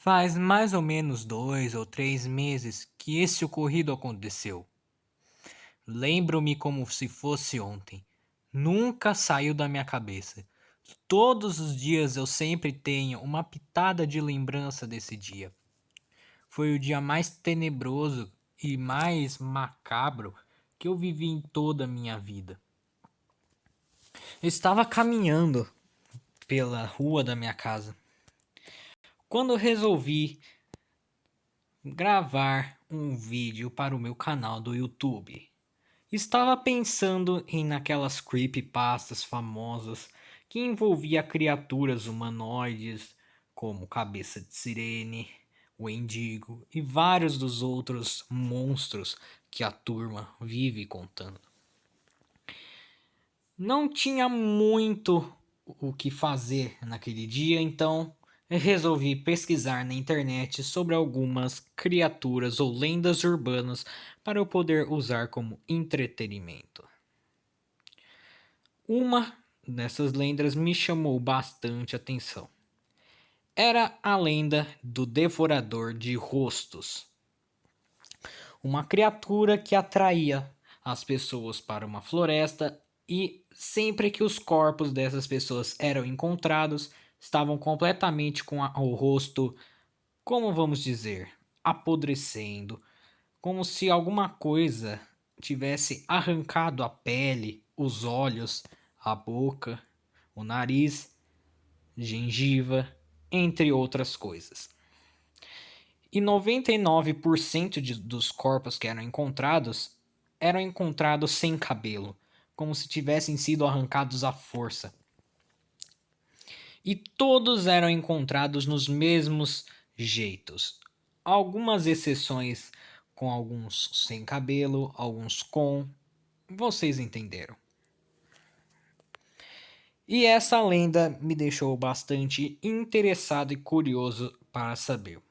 Faz mais ou menos 2 ou 3 meses que esse ocorrido aconteceu. Lembro-me como se fosse ontem. Nunca saiu da minha cabeça. Todos os dias eu sempre tenho uma pitada de lembrança desse dia. Foi o dia mais tenebroso e mais macabro que eu vivi em toda a minha vida. Eu estava caminhando pela rua da minha casa quando resolvi gravar um vídeo para o meu canal do YouTube. Estava pensando em naquelas creepypastas famosas que envolvia criaturas humanoides como Cabeça de Sirene, o Endigo e vários dos outros monstros que a turma vive contando. Não tinha muito o que fazer naquele dia, então resolvi pesquisar na internet sobre algumas criaturas ou lendas urbanas para eu poder usar como entretenimento. Uma dessas lendas me chamou bastante atenção. Era a lenda do Devorador de Rostos, uma criatura que atraía as pessoas para uma floresta e sempre que os corpos dessas pessoas eram encontrados, estavam completamente com o rosto, como vamos dizer, apodrecendo, como se alguma coisa tivesse arrancado a pele, os olhos, a boca, o nariz, gengiva, entre outras coisas. E 99% dos corpos que eram encontrados sem cabelo, como se tivessem sido arrancados à força. E todos eram encontrados nos mesmos jeitos. Algumas exceções com alguns sem cabelo, alguns com. Vocês entenderam. E essa lenda me deixou bastante interessado e curioso para saber.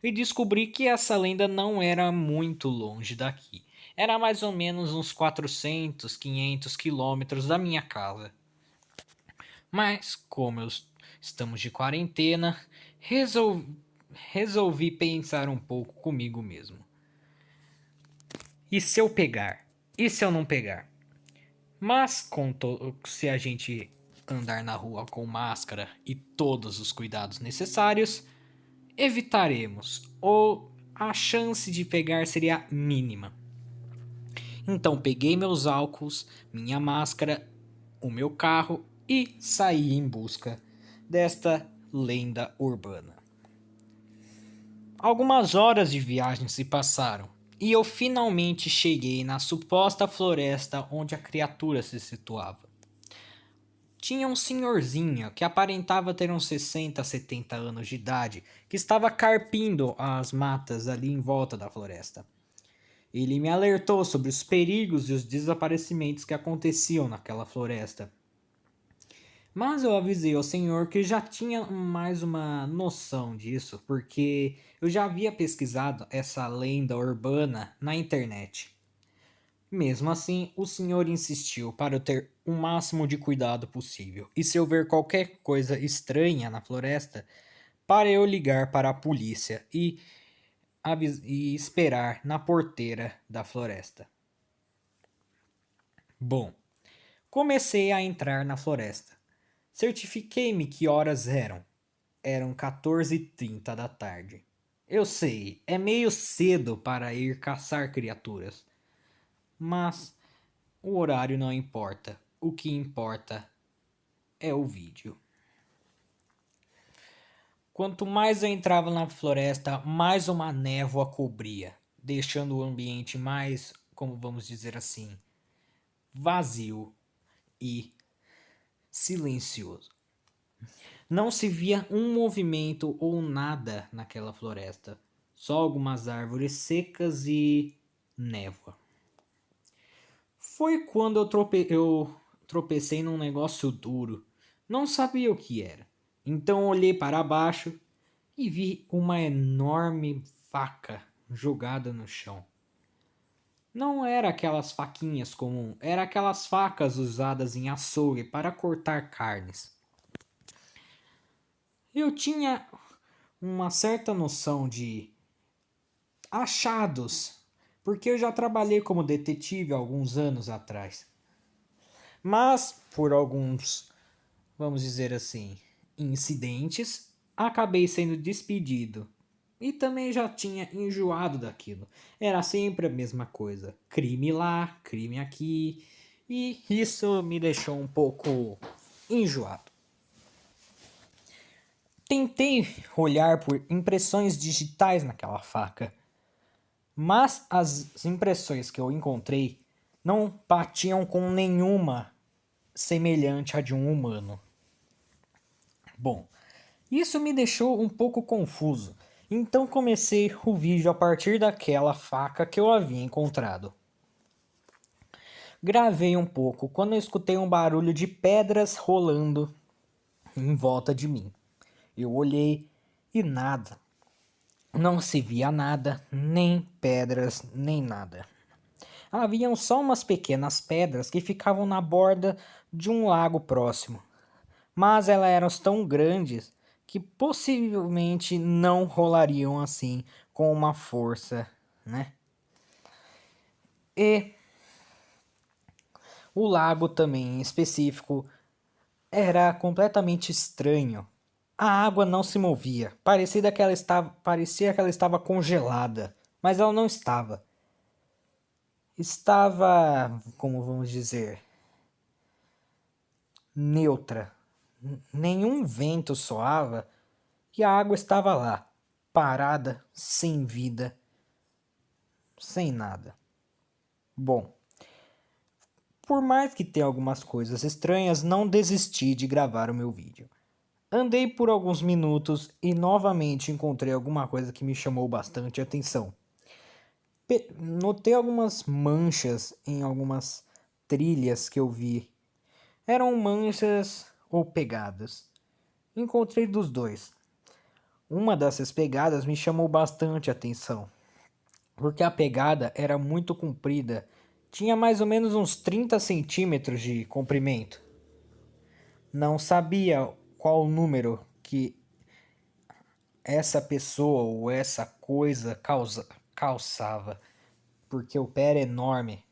E descobri que essa lenda não era muito longe daqui. Era mais ou menos uns 400, 500 quilômetros da minha casa. Mas, como estamos de quarentena, resolvi pensar um pouco comigo mesmo. E se eu pegar? E se eu não pegar? Mas se a gente andar na rua com máscara e todos os cuidados necessários, evitaremos, ou a chance de pegar seria mínima. Então peguei meus álcools, minha máscara, o meu carro e saí em busca desta lenda urbana. Algumas horas de viagem se passaram e eu finalmente cheguei na suposta floresta onde a criatura se situava. Tinha um senhorzinho que aparentava ter uns 60, 70 anos de idade, que estava carpindo as matas ali em volta da floresta. Ele me alertou sobre os perigos e os desaparecimentos que aconteciam naquela floresta. Mas eu avisei ao senhor que já tinha mais uma noção disso, porque eu já havia pesquisado essa lenda urbana na internet. Mesmo assim, o senhor insistiu para eu ter o máximo de cuidado possível, e se eu ver qualquer coisa estranha na floresta, para eu ligar para a polícia e esperar na porteira da floresta. Bom, comecei a entrar na floresta. Certifiquei-me que horas eram. Eram 14h30 da tarde. Eu sei, é meio cedo para ir caçar criaturas, mas o horário não importa. O que importa é o vídeo. Quanto mais eu entrava na floresta, mais uma névoa cobria, deixando o ambiente mais, como vamos dizer assim, vazio e silencioso. Não se via um movimento ou nada naquela floresta, só algumas árvores secas e névoa. Foi quando eu tropecei num negócio duro. Não sabia o que era. Então olhei para baixo e vi uma enorme faca jogada no chão. Não era aquelas faquinhas comuns, era aquelas facas usadas em açougue para cortar carnes. Eu tinha uma certa noção de achados, porque eu já trabalhei como detetive há alguns anos atrás. Mas, por alguns, vamos dizer assim, incidentes, acabei sendo despedido. E também já tinha enjoado daquilo. Era sempre a mesma coisa. Crime lá, crime aqui. E isso me deixou um pouco enjoado. Tentei olhar por impressões digitais naquela faca, mas as impressões que eu encontrei não batiam com nenhuma semelhante à de um humano. Bom, isso me deixou um pouco confuso, então comecei o vídeo a partir daquela faca que eu havia encontrado. Gravei um pouco quando eu escutei um barulho de pedras rolando em volta de mim. Eu olhei e nada. Não se via nada, nem pedras, nem nada. Haviam só umas pequenas pedras que ficavam na borda de um lago próximo, mas elas eram tão grandes que possivelmente não rolariam assim com uma força, né? E o lago também em específico era completamente estranho. A água não se movia, parecia que ela estava congelada, mas ela não estava. Estava, como vamos dizer, neutra. Nenhum vento soava e a água estava lá, parada, sem vida, sem nada. Bom, por mais que tenha algumas coisas estranhas, não desisti de gravar o meu vídeo. Andei por alguns minutos e novamente encontrei alguma coisa que me chamou bastante atenção. Notei algumas manchas em algumas trilhas que eu vi. Eram manchas ou pegadas. Encontrei dos dois. Uma dessas pegadas me chamou bastante atenção, porque a pegada era muito comprida, tinha mais ou menos uns 30 centímetros de comprimento. Não sabia qual o número que essa pessoa ou essa coisa calçava, porque o pé era enorme.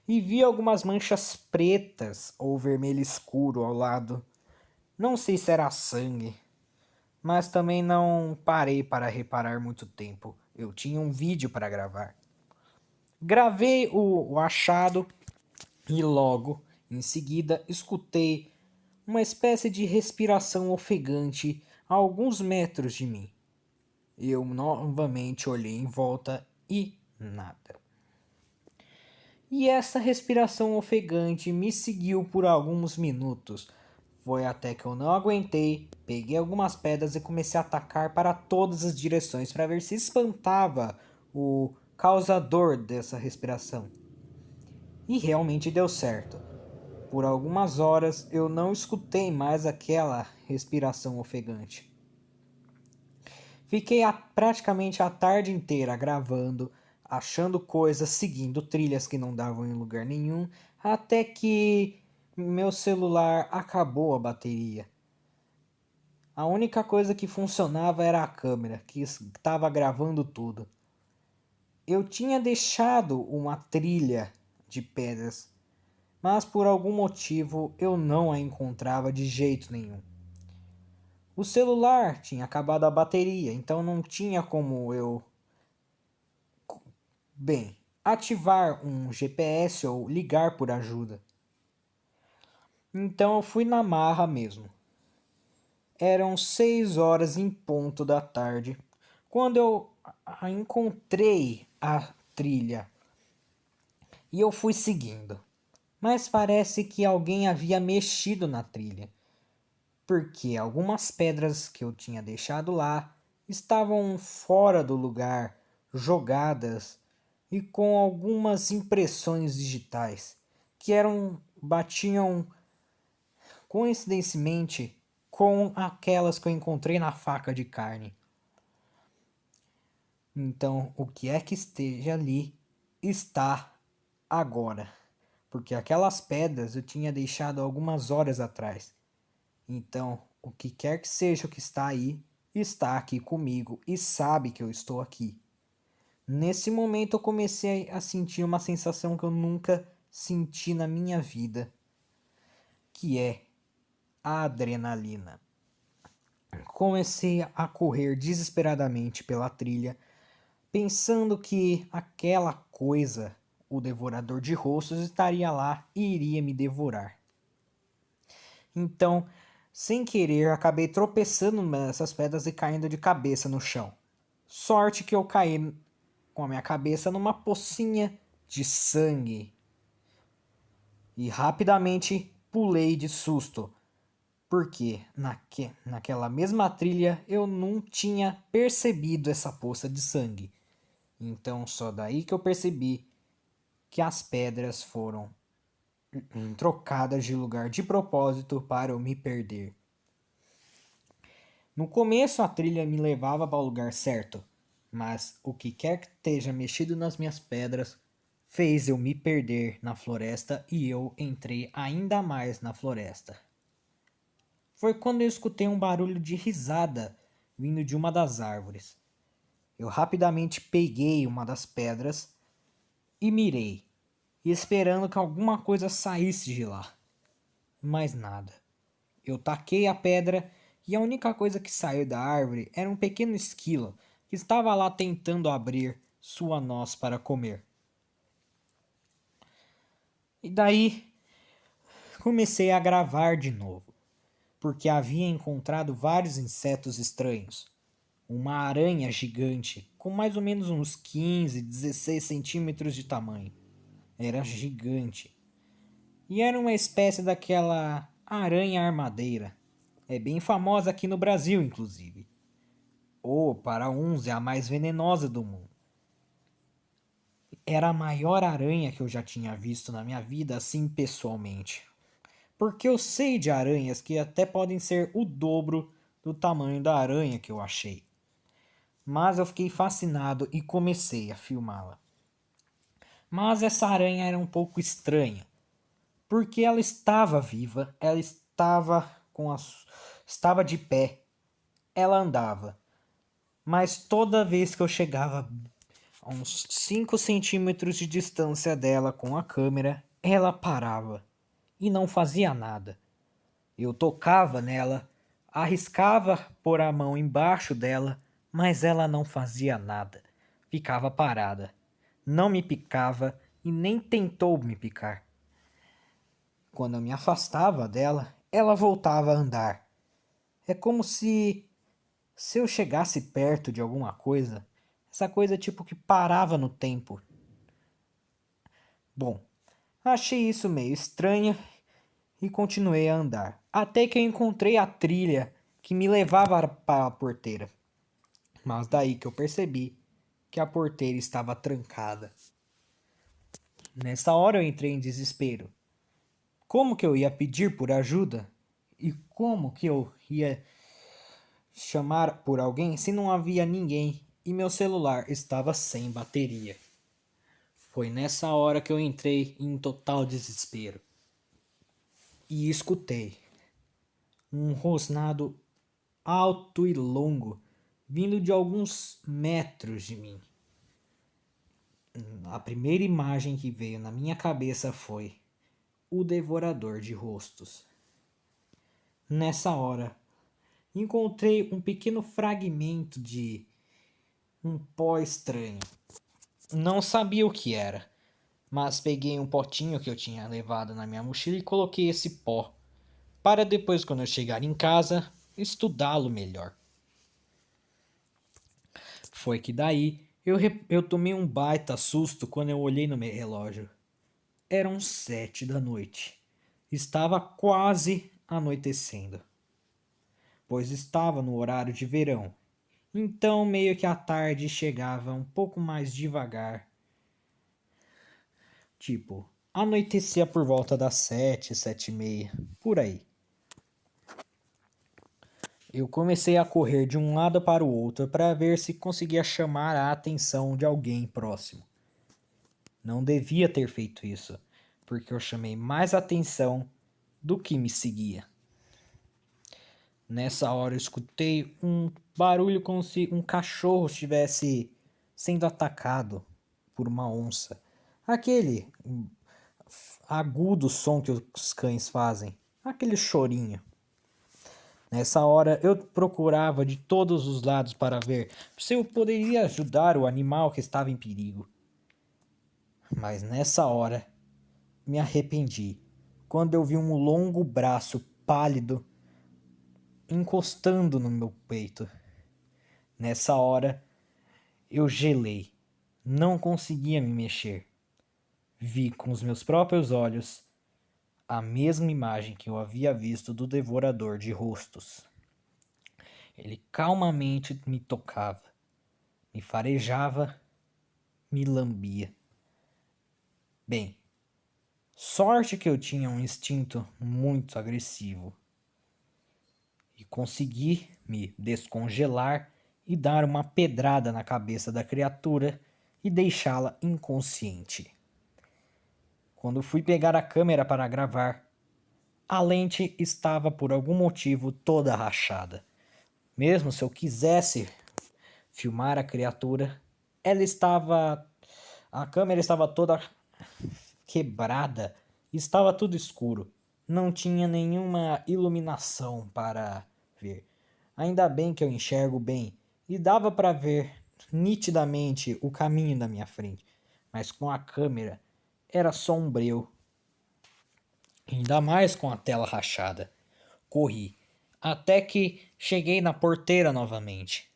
E vi algumas manchas pretas ou vermelho escuro ao lado. Não sei se era sangue, mas também não parei para reparar muito tempo. Eu tinha um vídeo para gravar. Gravei o achado e logo em seguida escutei uma espécie de respiração ofegante a alguns metros de mim. Eu novamente olhei em volta e nada. E essa respiração ofegante me seguiu por alguns minutos. Foi até que eu não aguentei, peguei algumas pedras e comecei a atacar para todas as direções para ver se espantava o causador dessa respiração. E realmente deu certo. Por algumas horas eu não escutei mais aquela respiração ofegante. Fiquei praticamente a tarde inteira gravando, achando coisas, seguindo trilhas que não davam em lugar nenhum, até que meu celular acabou a bateria. A única coisa que funcionava era a câmera, que estava gravando tudo. Eu tinha deixado uma trilha de pedras, mas por algum motivo eu não a encontrava de jeito nenhum. O celular tinha acabado a bateria, então não tinha como eu, ativar um GPS ou ligar por ajuda. Então eu fui na marra mesmo. Eram 6 horas em ponto da tarde quando eu encontrei a trilha e eu fui seguindo. Mas parece que alguém havia mexido na trilha, porque algumas pedras que eu tinha deixado lá estavam fora do lugar, jogadas e com algumas impressões digitais que batiam coincidentemente com aquelas que eu encontrei na faca de carne. Então, o que é que esteja ali está agora, porque aquelas pedras eu tinha deixado algumas horas atrás. Então, o que quer que seja o que está aí está aqui comigo e sabe que eu estou aqui. Nesse momento eu comecei a sentir uma sensação que eu nunca senti na minha vida, que é a adrenalina. Comecei a correr desesperadamente pela trilha, pensando que aquela coisa, o devorador de rostos, estaria lá e iria me devorar. Então, sem querer, acabei tropeçando nessas pedras e caindo de cabeça no chão. Sorte que eu caí com a minha cabeça numa pocinha de sangue. E rapidamente pulei de susto, porque naquela mesma trilha eu não tinha percebido essa poça de sangue. Então só daí que eu percebi que as pedras foram trocadas de lugar de propósito para eu me perder. No começo a trilha me levava para o lugar certo, mas o que quer que esteja mexido nas minhas pedras fez eu me perder na floresta e eu entrei ainda mais na floresta. Foi quando eu escutei um barulho de risada vindo de uma das árvores. Eu rapidamente peguei uma das pedras e mirei, esperando que alguma coisa saísse de lá. Mas nada. Eu taquei a pedra e a única coisa que saiu da árvore era um pequeno esquilo que estava lá tentando abrir sua noz para comer. E daí comecei a gravar de novo, porque havia encontrado vários insetos estranhos. Uma aranha gigante, com mais ou menos uns 15, 16 centímetros de tamanho. Era gigante. E era uma espécie daquela aranha armadeira. É bem famosa aqui no Brasil, inclusive. Ou, para uns, é a mais venenosa do mundo. Era a maior aranha que eu já tinha visto na minha vida, assim pessoalmente. Porque eu sei de aranhas que até podem ser o dobro do tamanho da aranha que eu achei. Mas eu fiquei fascinado e comecei a filmá-la. Mas essa aranha era um pouco estranha, porque ela estava viva, ela estava de pé, ela andava. Mas toda vez que eu chegava a uns 5 centímetros de distância dela com a câmera, ela parava e não fazia nada. Eu tocava nela, arriscava pôr a mão embaixo dela, mas ela não fazia nada. Ficava parada. Não me picava e nem tentou me picar. Quando eu me afastava dela, ela voltava a andar. É como se eu chegasse perto de alguma coisa, essa coisa tipo que parava no tempo. Bom, achei isso meio estranho e continuei a andar, até que eu encontrei a trilha que me levava para a porteira. Mas daí que eu percebi que a porteira estava trancada. Nessa hora eu entrei em desespero. Como que eu ia pedir por ajuda? E como que eu ia chamar por alguém se não havia ninguém e meu celular estava sem bateria? Foi nessa hora que eu entrei em total desespero. E escutei um rosnado alto e longo vindo de alguns metros de mim. A primeira imagem que veio na minha cabeça foi o devorador de rostos. Nessa hora, encontrei um pequeno fragmento de um pó estranho. Não sabia o que era, mas peguei um potinho que eu tinha levado na minha mochila e coloquei esse pó, para depois, quando eu chegar em casa, estudá-lo melhor. Foi que daí eu tomei um baita susto quando eu olhei no meu relógio. Eram 7 da noite. Estava quase anoitecendo, pois estava no horário de verão. Então meio que a tarde chegava um pouco mais devagar. Tipo, anoitecia por volta das 7, 7:30, por aí. Eu comecei a correr de um lado para o outro para ver se conseguia chamar a atenção de alguém próximo. Não devia ter feito isso, porque eu chamei mais atenção do que me seguia. Nessa hora eu escutei um barulho como se um cachorro estivesse sendo atacado por uma onça. Aquele agudo som que os cães fazem, aquele chorinho. Nessa hora eu procurava de todos os lados para ver se eu poderia ajudar o animal que estava em perigo. Mas nessa hora me arrependi quando eu vi um longo braço pálido encostando no meu peito. Nessa hora eu gelei, não conseguia me mexer. Vi com os meus próprios olhos a mesma imagem que eu havia visto do devorador de rostos. Ele calmamente me tocava, me farejava, me lambia. Bem, sorte que eu tinha um instinto muito agressivo e consegui me descongelar e dar uma pedrada na cabeça da criatura e deixá-la inconsciente. Quando fui pegar a câmera para gravar, a lente estava por algum motivo toda rachada. Mesmo se eu quisesse filmar a criatura, a câmera estava toda quebrada, estava tudo escuro. Não tinha nenhuma iluminação para ver. Ainda bem que eu enxergo bem e dava para ver nitidamente o caminho da minha frente, mas com a câmera era sombrio, ainda mais com a tela rachada. Corri até que cheguei na porteira novamente.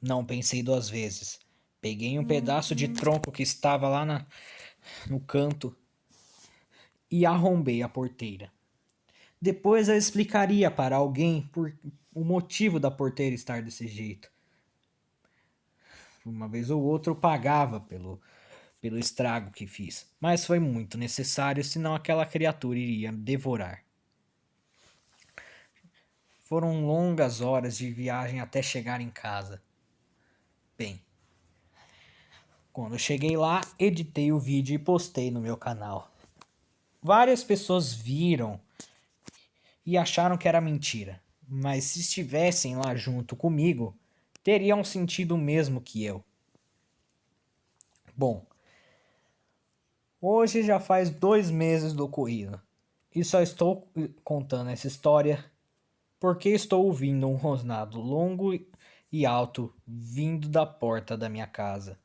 Não pensei duas vezes. Peguei um pedaço de tronco que estava lá no canto e arrombei a porteira. Depois eu explicaria para alguém por o motivo da porteira estar desse jeito. Uma vez ou outra eu pagava pelo estrago que fiz, mas foi muito necessário, senão aquela criatura iria devorar. Foram longas horas de viagem até chegar em casa. Bem, quando eu cheguei lá, editei o vídeo e postei no meu canal. Várias pessoas viram e acharam que era mentira, mas se estivessem lá junto comigo, teriam sentido o mesmo que eu. Bom, hoje já faz 2 meses do ocorrido e só estou contando essa história porque estou ouvindo um rosnado longo e alto vindo da porta da minha casa.